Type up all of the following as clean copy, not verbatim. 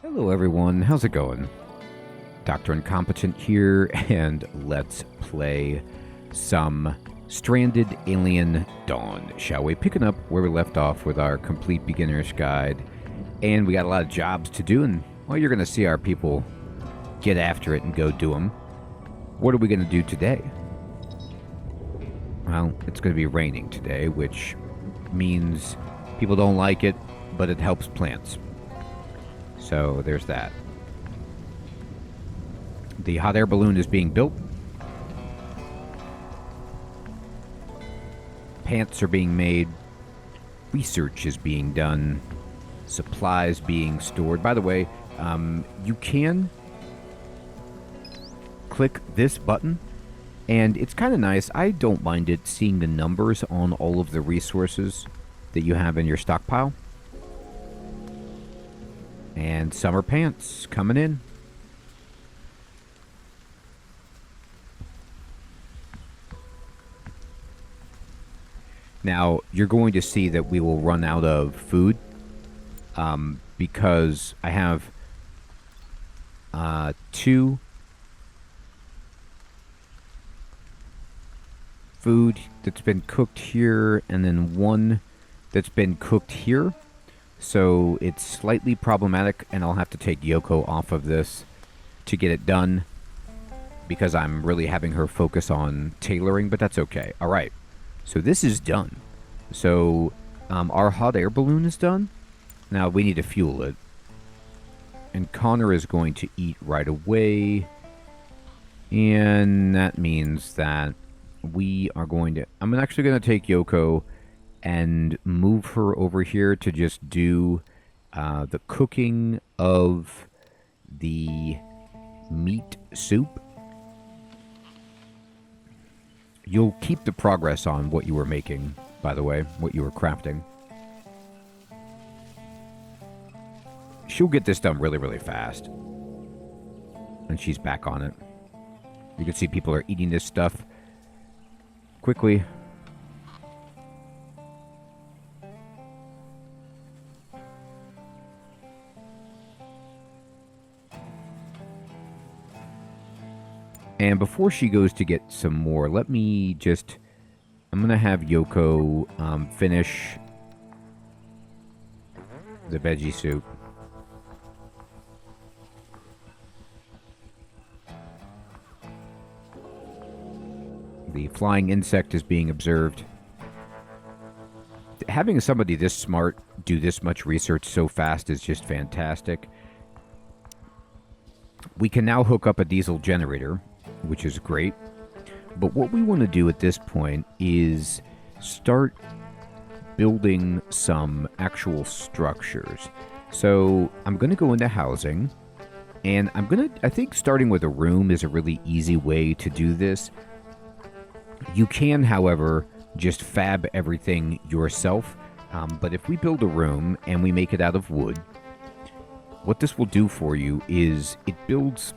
Hello everyone, how's it going? Dr. Incompetent here, and let's play some Stranded Alien Dawn, shall we? Picking up where we left off with our complete beginner's guide, and we got a lot of jobs to do, and well, you're going to see our people get after it and go do them. What are we going to do today? Well, it's going to be raining today, which means people don't like it, but it helps plants. So there's that. The hot air balloon is being built. Pants are being made. Research is being done. Supplies being stored. By the way, you can click this button, and it's kind of nice. I don't mind it seeing the numbers on all of the resources that you have in your stockpile. And summer pants coming in. Now, you're going to see that we will run out of food because I have 2 food that's been cooked here and then 1 that's been cooked here. So it's slightly problematic, and I'll have to take Yoko off of this to get it done because I'm really having her focus on tailoring, but that's okay. All right, so this is done. So our hot air balloon is done. Now we need to fuel it. And Connor is going to eat right away. And that means that we are going to... I'm actually going to take Yoko and move her over here to just do the cooking of the meat soup. You'll keep the progress on what you were making, by the way, what you were crafting. She'll get this done really, really fast. And she's back on it. You can see people are eating this stuff quickly. And before she goes to get some more, let me just... I'm going to have Yoko finish the veggie soup. The flying insect is being observed. Having somebody this smart do this much research so fast is just fantastic. We can now hook up a diesel generator, which is great. But what we want to do at this point is start building some actual structures. So I'm going to go into housing, and I think starting with a room is a really easy way to do this. You can, however, just fab everything yourself. But if we build a room and we make it out of wood, what this will do for you is it builds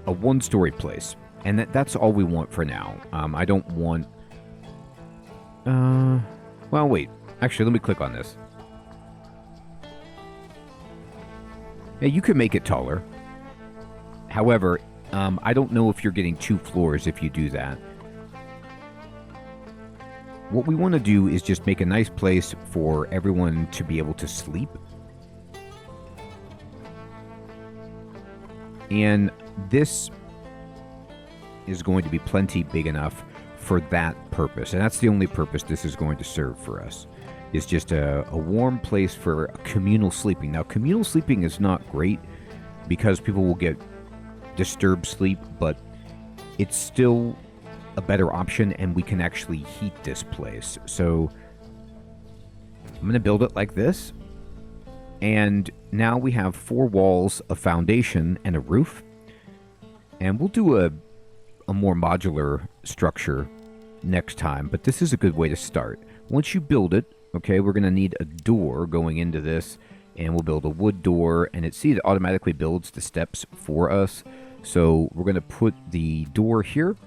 a one-story place, and that's all we want for now. I don't want... well, wait. Actually, let me click on this. Yeah, you could make it taller. However, I don't know if you're getting 2 floors if you do that. What we want to do is just make a nice place for everyone to be able to sleep. And this is going to be plenty big enough for that purpose. And that's the only purpose this is going to serve for us. It's just a warm place for communal sleeping. Now, communal sleeping is not great because people will get disturbed sleep, but it's still a better option, and we can actually heat this place. So I'm going to build it like this. And now we have 4 walls, a foundation, and a roof. And we'll do a more modular structure next time, but this is a good way to start. Once you build it, okay, we're going to need a door going into this, and we'll build a wood door, and it automatically builds the steps for us. So we're going to put the door here,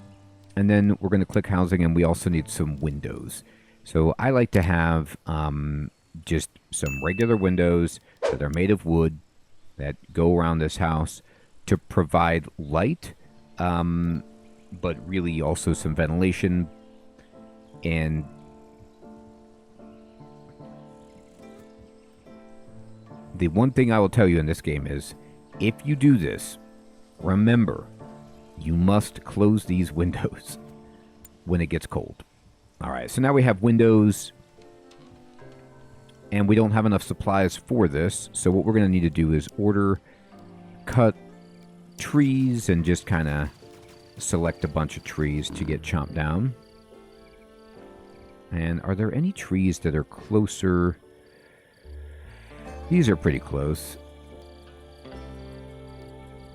and then we're going to click housing, and we also need some windows. So I like to have just some regular windows that are made of wood that go around this house to provide light, but really also some ventilation. And the one thing I will tell you in this game is, if you do this, remember, you must close these windows when it gets cold. All right, so now we have windows, and we don't have enough supplies for this. So what we're going to need to do is cut trees, and just kind of select a bunch of trees to get chopped down. And are there any trees that are closer? These are pretty close.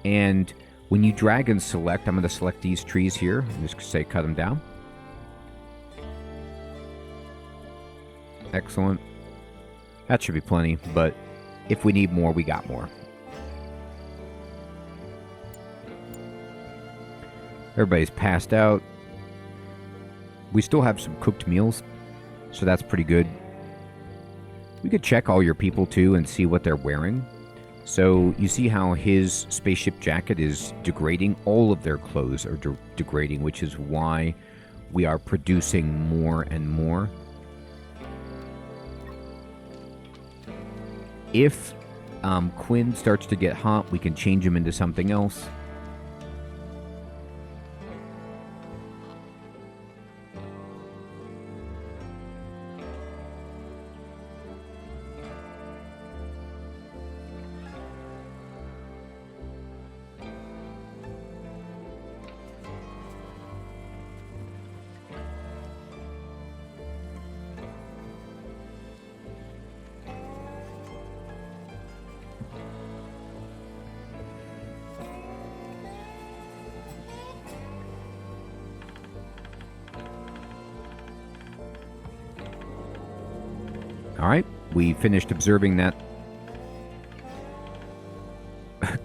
And when you drag and select, I'm going to select these trees here and just say cut them down. Excellent. That should be plenty, but if we need more, we got more. Everybody's passed out. We still have some cooked meals, so that's pretty good. We could check all your people too and see what they're wearing. So you see how his spaceship jacket is degrading. All of their clothes are degrading, which is why we are producing more and more. If Quinn starts to get hot, we can change him into something else. Alright, we finished observing that.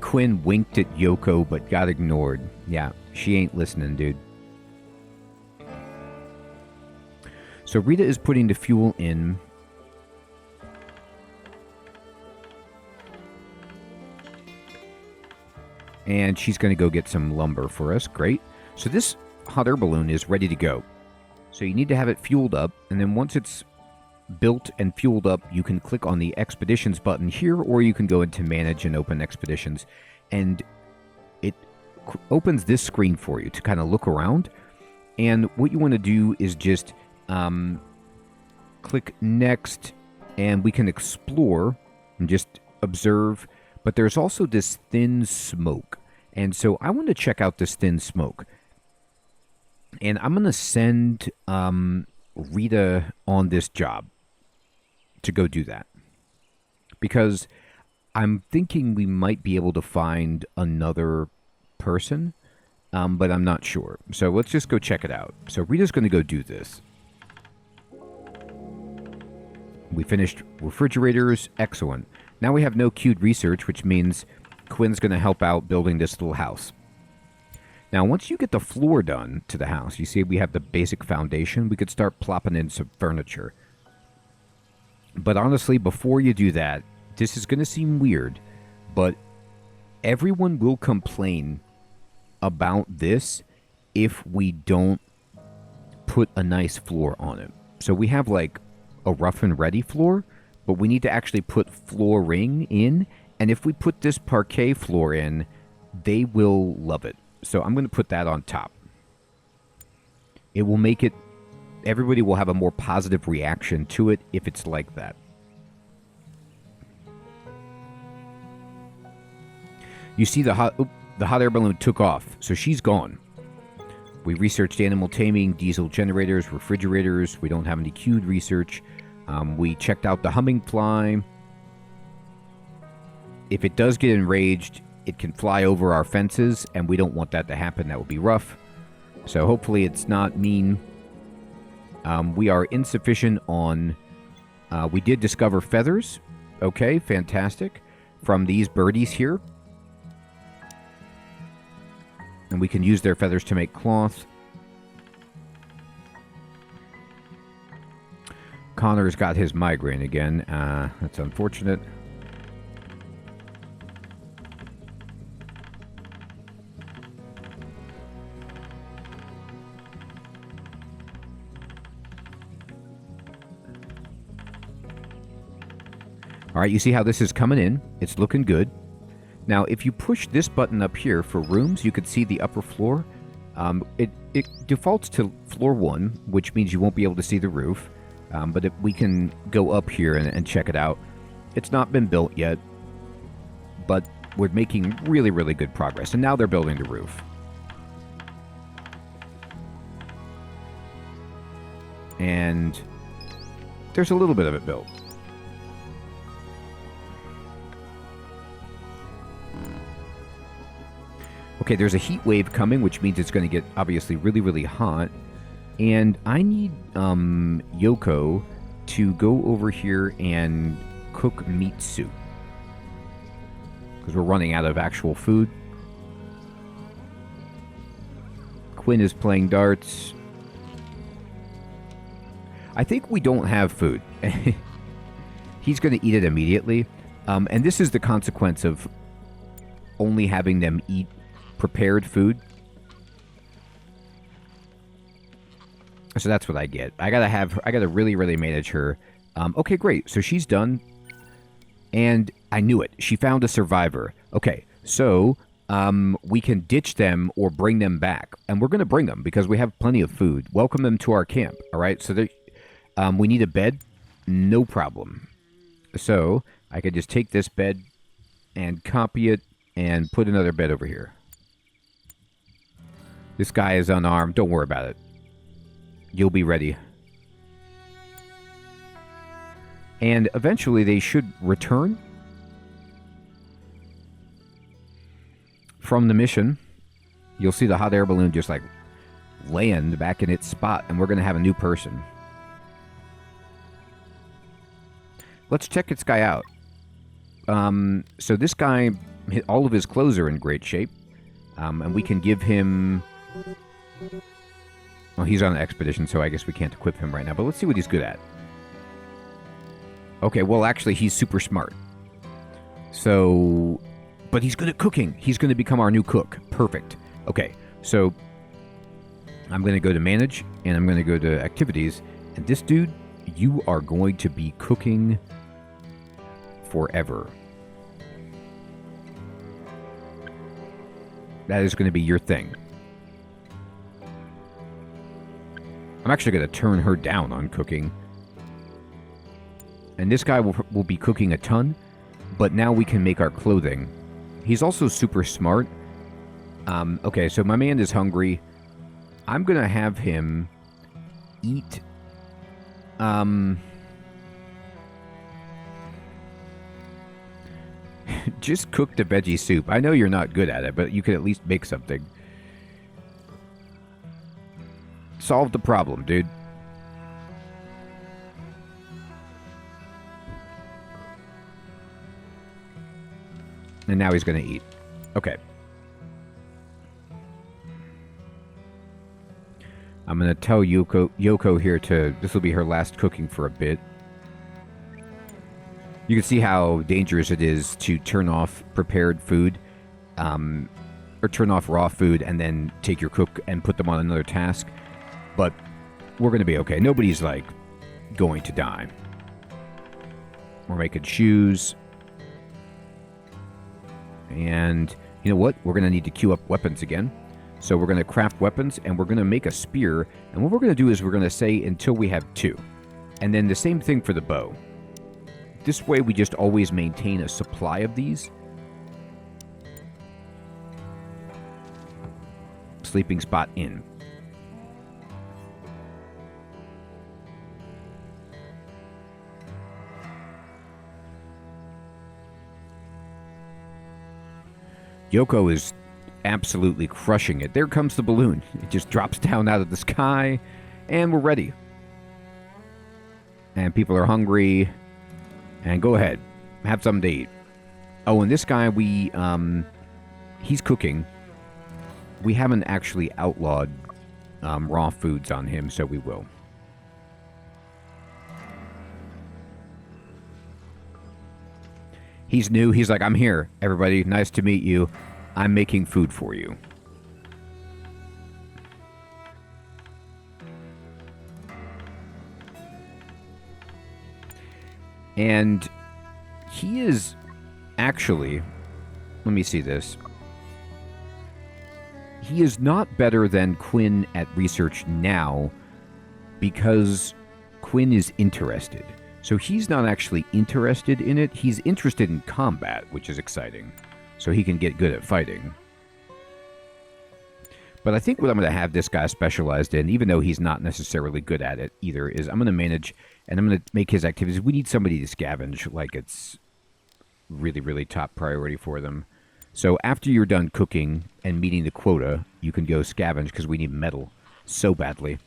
Quinn winked at Yoko but got ignored. Yeah, she ain't listening, dude. So Rita is putting the fuel in. And she's going to go get some lumber for us. Great. So this hot air balloon is ready to go. So you need to have it fueled up, and then once it's built and fueled up, you can click on the expeditions button here, or you can go into manage and open expeditions, and it opens this screen for you to kind of look around. And what you want to do is just click next, and we can explore and just observe. But there's also this thin smoke, and so I want to check out this thin smoke, and I'm going to send Rita on this job to go do that, because I'm thinking we might be able to find another person, but I'm not sure. So let's just go check it out. So Rita's going to go do this. We finished refrigerators. Excellent. Now we have no queued research, which means Quinn's going to help out building this little house. Now, once you get the floor done to the house, you see we have the basic foundation. We could start plopping in some furniture. But honestly, before you do that, this is going to seem weird, but everyone will complain about this if we don't put a nice floor on it. So we have like a rough and ready floor, but we need to actually put flooring in. And if we put this parquet floor in, they will love it. So I'm going to put that on top. It will make it, everybody will have a more positive reaction to it if it's like that. You see the hot air balloon took off, so she's gone. We researched animal taming, diesel generators, refrigerators. We don't have any queued research. We checked out the humming fly. If it does get enraged, it can fly over our fences, and we don't want that to happen. That would be rough. So hopefully it's not mean. We are insufficient on... we did discover feathers. Okay, fantastic. From these birdies here. And we can use their feathers to make cloth. Connor's got his migraine again. That's unfortunate. All right, you see how this is coming in? It's looking good. Now, if you push this button up here for rooms, you can see the upper floor. It defaults to floor 1, which means you won't be able to see the roof. But if we can go up here and check it out. It's not been built yet, but we're making really, really good progress. And now they're building the roof. And there's a little bit of it built. Okay, there's a heat wave coming, which means it's going to get obviously really, really hot. And I need Yoko to go over here and cook meat soup. Because we're running out of actual food. Quinn is playing darts. I think we don't have food. He's going to eat it immediately. And this is the consequence of only having them eat prepared food. So that's what I get. I gotta really, really manage her. Okay, great. So she's done. And I knew it. She found a survivor. Okay, so we can ditch them or bring them back. And we're going to bring them because we have plenty of food. Welcome them to our camp. All right, so we need a bed. No problem. So I could just take this bed and copy it and put another bed over here. This guy is unarmed. Don't worry about it. You'll be ready. And eventually they should return from the mission. You'll see the hot air balloon just like land back in its spot, and we're going to have a new person. Let's check this guy out. So this guy, all of his clothes are in great shape. And we can give him... Well, he's on an expedition, so I guess we can't equip him right now. But let's see what he's good at. Okay, well, actually, he's super smart. So... But he's good at cooking. He's going to become our new cook. Perfect. Okay, so... I'm going to go to manage, and I'm going to go to activities. And this dude, you are going to be cooking forever. That is going to be your thing. I'm actually going to turn her down on cooking. And this guy will be cooking a ton, but now we can make our clothing. He's also super smart. Okay, so my man is hungry. I'm going to have him eat... Just cook the veggie soup. I know you're not good at it, but you could at least make something. Solve the problem, dude. And now he's going to eat. Okay. I'm going to tell Yoko here this will be her last cooking for a bit. You can see how dangerous it is to turn off prepared food, or turn off raw food and then take your cook and put them on another task. But we're going to be okay. Nobody's, like, going to die. We're making shoes. And you know what? We're going to need to queue up weapons again. So we're going to craft weapons, and we're going to make a spear. And what we're going to do is we're going to say until we have 2. And then the same thing for the bow. This way we just always maintain a supply of these. Sleeping spot in. Yoko is absolutely crushing it. There comes the balloon. It just drops down out of the sky, and we're ready. And people are hungry. And go ahead, have something to eat. Oh, and this guy, he's cooking. We haven't actually outlawed raw foods on him, so we will. He's new. He's like, I'm here, everybody. Nice to meet you. I'm making food for you. And he is actually, let me see this. He is not better than Quinn at research now because Quinn is interested. So he's not actually interested in it. He's interested in combat, which is exciting. So he can get good at fighting. But I think what I'm going to have this guy specialized in, even though he's not necessarily good at it either, is I'm going to manage and I'm going to make his activities. We need somebody to scavenge like it's really, really top priority for them. So after you're done cooking and meeting the quota, you can go scavenge because we need metal so badly.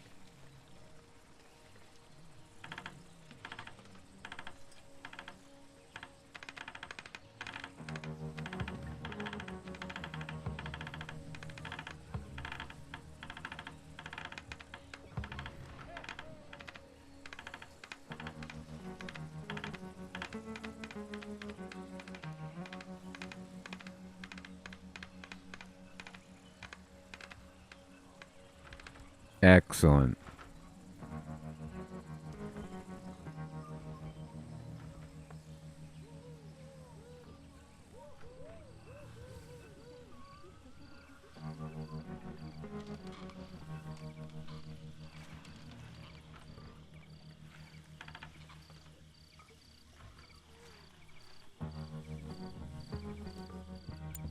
Excellent.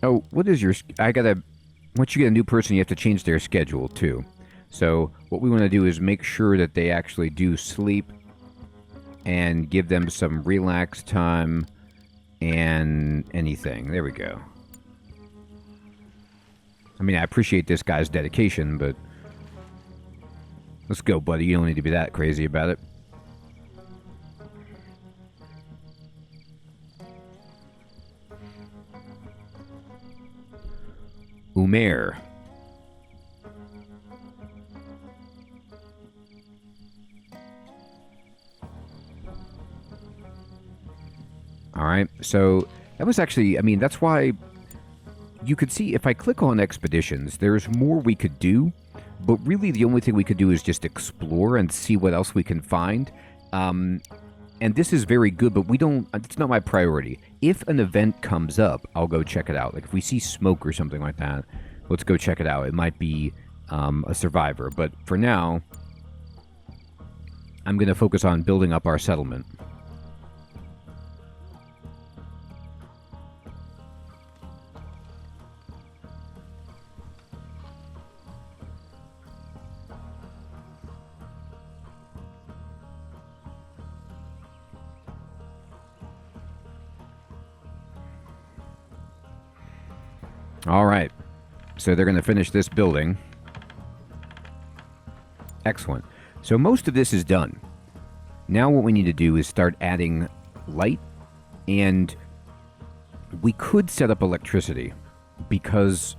Oh, what is your... I gotta... Once you get a new person, you have to change their schedule, too. So what we want to do is make sure that they actually do sleep and give them some relax time and anything. There we go. I mean, I appreciate this guy's dedication, but let's go, buddy. You don't need to be that crazy about it. Umair. All right, so that was actually, I mean, that's why you could see if I click on expeditions, there's more we could do, but really the only thing we could do is just explore and see what else we can find. And this is very good, but it's not my priority. If an event comes up, I'll go check it out. Like if we see smoke or something like that, let's go check it out. It might be a survivor, but for now, I'm going to focus on building up our settlement. All right, so they're going to finish this building. Excellent. So most of this is done. Now what we need to do is start adding light, and we could set up electricity because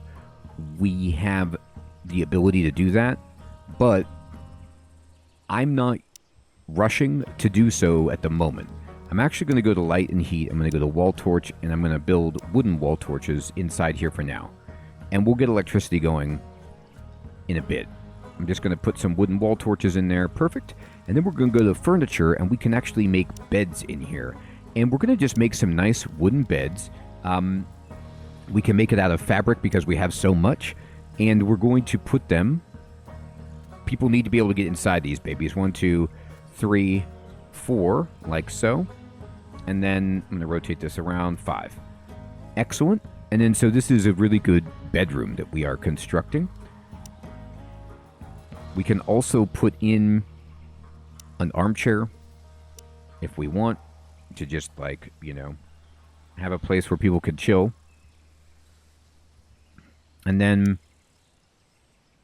we have the ability to do that, but I'm not rushing to do so at the moment. I'm actually going to go to light and heat. I'm going to go to wall torch, and I'm going to build wooden wall torches inside here for now. And we'll get electricity going in a bit. I'm just going to put some wooden wall torches in there. Perfect. And then we're going to go to furniture, and we can actually make beds in here. And we're going to just make some nice wooden beds. We can make it out of fabric because we have so much. And we're going to put them... People need to be able to get inside these babies. 1, 2, 3, 4, like so. And then I'm going to rotate this around. 5. Excellent. And then so this is a really good bedroom that we are constructing. We can also put in an armchair if we want to just like, you know, have a place where people could chill. And then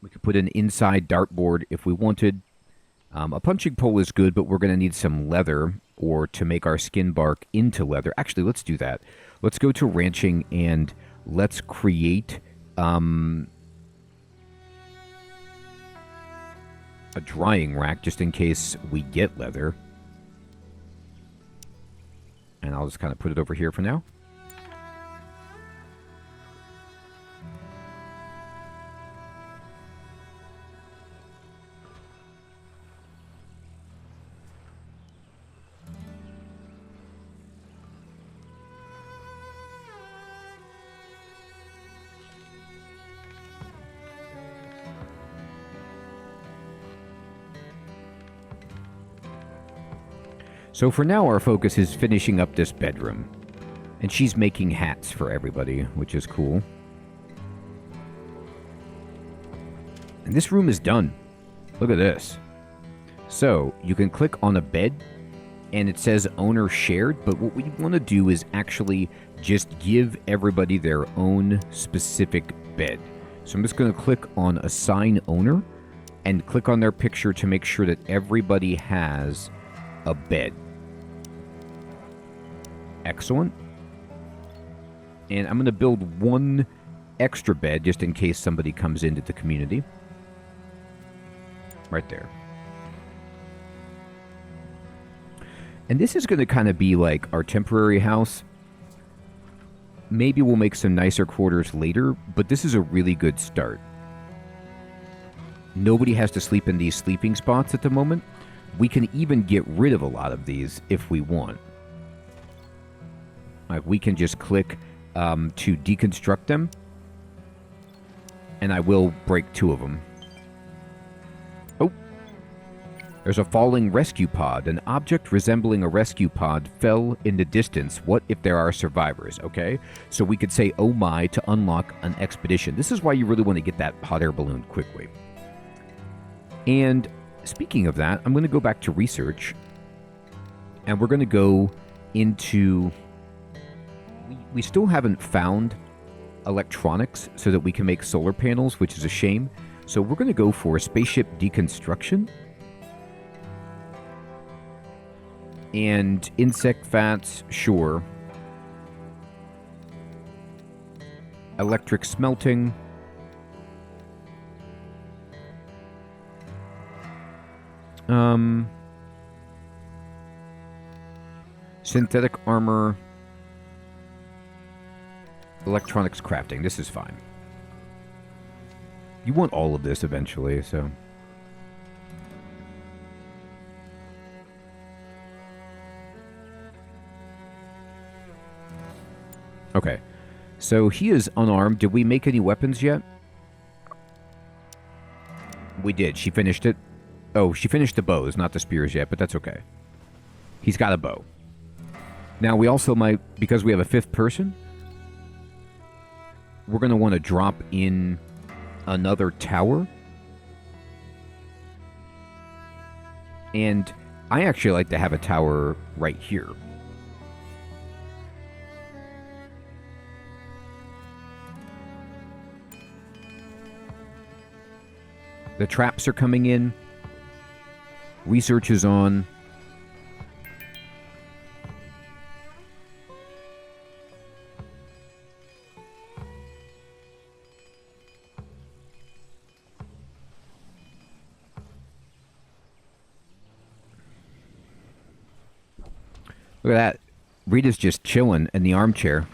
we could put an inside dartboard if we wanted. A punching pole is good, but we're going to need some leather or to make our skin bark into leather. Actually, let's do that. Let's go to ranching and let's create a drying rack just in case we get leather. And I'll just kind of put it over here for now. So for now, our focus is finishing up this bedroom. And she's making hats for everybody, which is cool. And this room is done. Look at this. So you can click on a bed and it says owner shared, but what we want to do is actually just give everybody their own specific bed. So I'm just going to click on assign owner and click on their picture to make sure that everybody has a bed. Excellent. And I'm going to build one extra bed just in case somebody comes into the community. Right there. And this is going to kind of be like our temporary house. Maybe we'll make some nicer quarters later, but this is a really good start. Nobody has to sleep in these sleeping spots at the moment. We can even get rid of a lot of these if we want. Like we can just click to deconstruct them. And I will break 2 of them. Oh. There's a falling rescue pod. An object resembling a rescue pod fell in the distance. What if there are survivors? Okay. So we could say, oh my, to unlock an expedition. This is why you really want to get that hot air balloon quickly. And speaking of that, I'm going to go back to research. And we're going to go into... We still haven't found electronics so that we can make solar panels, which is a shame. So we're going to go for spaceship deconstruction. And insect fats, sure. Electric smelting. Synthetic armor. Electronics crafting. This is fine. You want all of this eventually, so... Okay. So he is unarmed. Did we make any weapons yet? We did. She finished it. Oh, she finished the bows, not the spears yet, but that's okay. He's got a bow. Now, we also might, because we have a 5th person, we're going to want to drop in another tower. And I actually like to have a tower right here. The traps are coming in. Research is on. Look at that. Rita's just chilling in the armchair.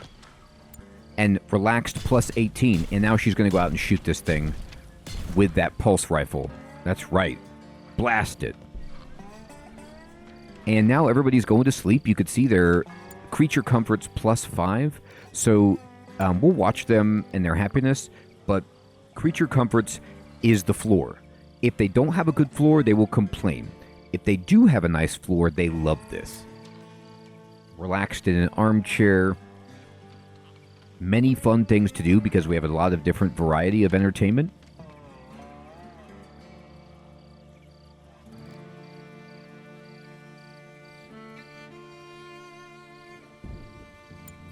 And relaxed plus 18. And now she's going to go out and shoot this thing with that pulse rifle. That's right. Blast it. And now everybody's going to sleep. You could see their creature comforts plus 5. So we'll watch them and their happiness. But creature comforts is the floor. If they don't have a good floor, they will complain. If they do have a nice floor, they love this. Relaxed in an armchair. Many fun things to do because we have a lot of different variety of entertainment.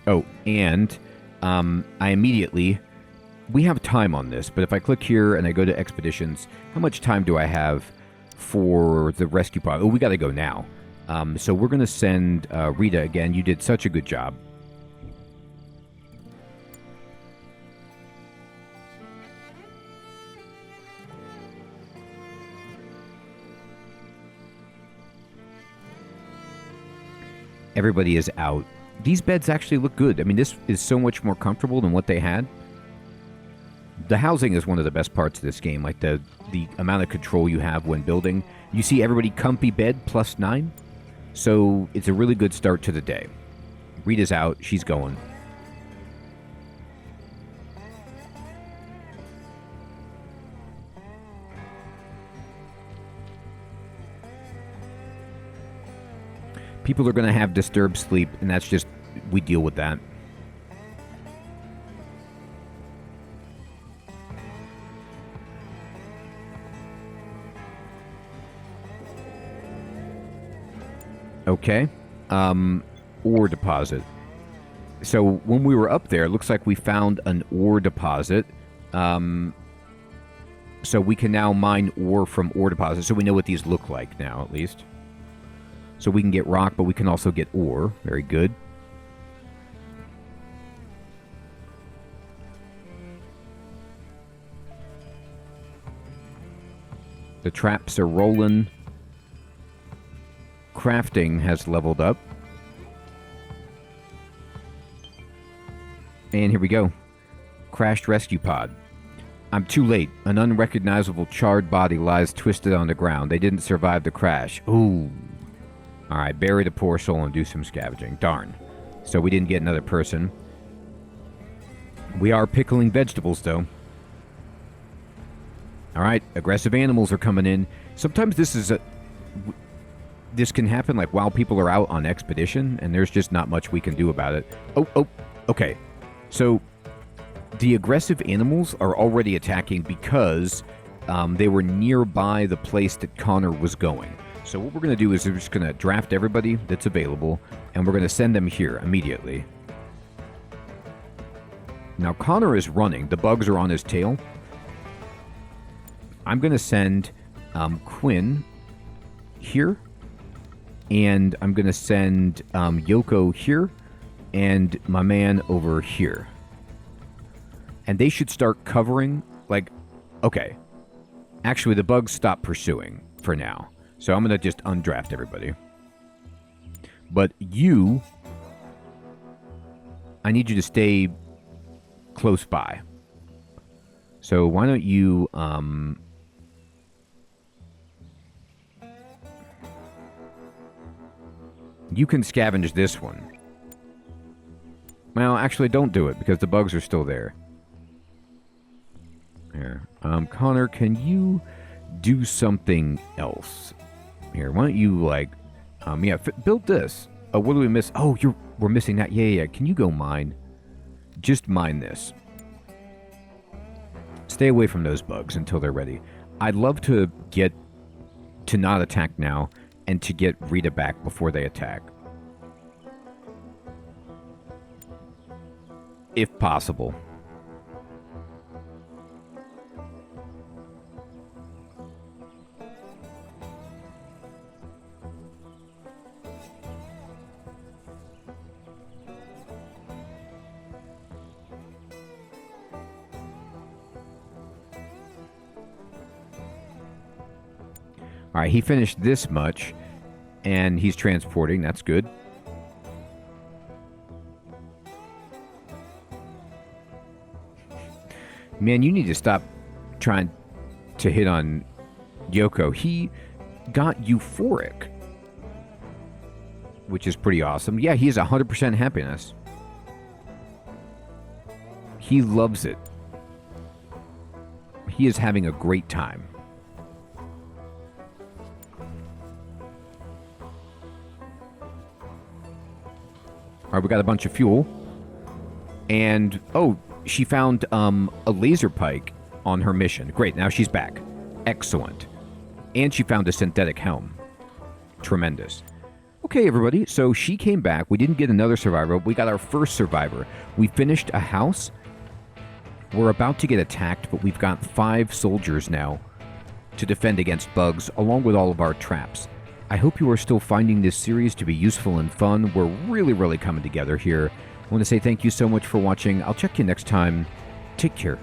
Oh, and I immediately... We have time on this, but if I click here and I go to expeditions, how much time do I have for the rescue pod? Oh, we got to go now. So we're going to send Rita again. You did such a good job. Everybody is out. These beds actually look good. I mean, this is so much more comfortable than what they had. The housing is one of the best parts of this game, like the amount of control you have when building. You see everybody comfy bed plus 9. So it's a really good start to the day. Rita's out. She's going. People are going to have disturbed sleep, and that's just, we deal with that. Okay. Ore deposit. So when we were up there, it looks like we found an ore deposit. So we can now mine ore from ore deposits. So we know what these look like now, at least. So we can get rock, but we can also get ore. Very good. The traps are rolling. Crafting has leveled up. And here we go. Crashed rescue pod. I'm too late. An unrecognizable charred body lies twisted on the ground. They didn't survive the crash. Ooh. Alright, bury the poor soul and do some scavenging. Darn. So we didn't get another person. We are pickling vegetables, though. Alright, aggressive animals are coming in. Sometimes this can happen like while people are out on expedition, and there's just not much we can do about it. Oh, okay. So the aggressive animals are already attacking because they were nearby the place that Connor was going. So what we're going to do is we're just going to draft everybody that's available, and we're going to send them here immediately. Now Connor is running. The bugs are on his tail. I'm going to send Quinn here. And I'm going to send Yoko here and my man over here. And they should start covering, like, okay. Actually, the bugs stop pursuing for now. So I'm going to just undraft everybody. But you, I need you to stay close by. So why don't you... You can scavenge this one. Well, actually, don't do it, because the bugs are still there. Here. Connor, can you do something else? Here, why don't you, like... build this. Oh, what do we miss? Oh, we're missing that. Yeah. Can you go mine? Just mine this. Stay away from those bugs until they're ready. I'd love to get... to not attack now, and to get Rita back before they attack. If possible. All right, he finished this much, and he's transporting. That's good. Man, you need to stop trying to hit on Yoko. He got euphoric, which is pretty awesome. Yeah, he has 100% happiness. He loves it. He is having a great time. All right, we got a bunch of fuel. And, oh, she found a laser pike on her mission. Great, now she's back. Excellent. And she found a synthetic helm. Tremendous. Okay, everybody, so she came back. We didn't get another survivor. We got our first survivor. We finished a house. We're about to get attacked, but we've got 5 soldiers now to defend against bugs, along with all of our traps. I hope you are still finding this series to be useful and fun. We're really coming together here. I want to say thank you so much for watching. I'll check you next time. Take care.